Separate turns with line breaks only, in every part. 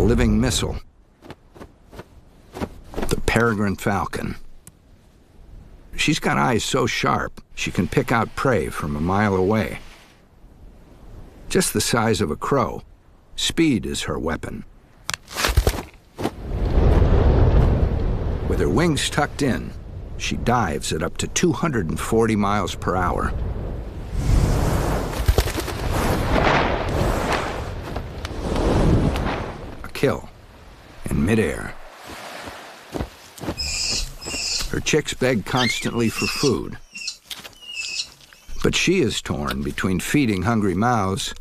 living missile. The peregrine falcon. She's got eyes so sharp, she can pick out prey from a mile away. Just the size of a crow, speed is her weapon. With her wings tucked in, she dives at up to 240 miles per hour. A kill in midair. Her chicks beg constantly for food. But she is torn between feeding hungry mouths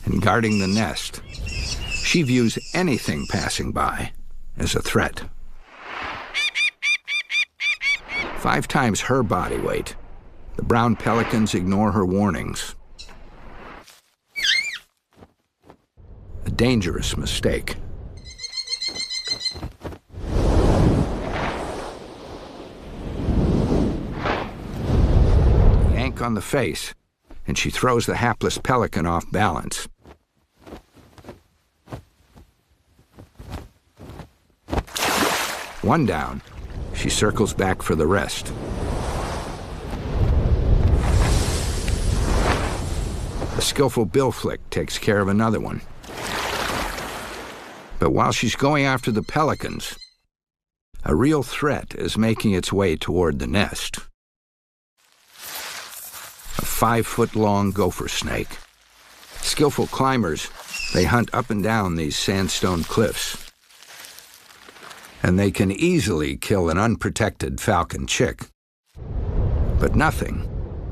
and guarding the nest. She views anything passing by as a threat. 5 times her body weight, the brown pelicans ignore her warnings. A dangerous mistake. Yank on the face, and she throws the hapless pelican off balance. One down, she circles back for the rest. A skillful bill flick takes care of another one. But while she's going after the pelicans, a real threat is making its way toward the nest. A 5-foot-long gopher snake. Skillful climbers, they hunt up and down these sandstone cliffs. And they can easily kill an unprotected falcon chick. But nothing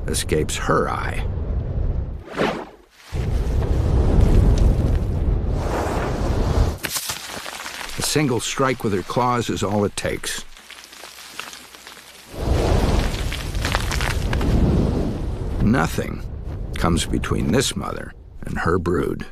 escapes her eye. A single strike with her claws is all it takes. Nothing comes between this mother and her brood.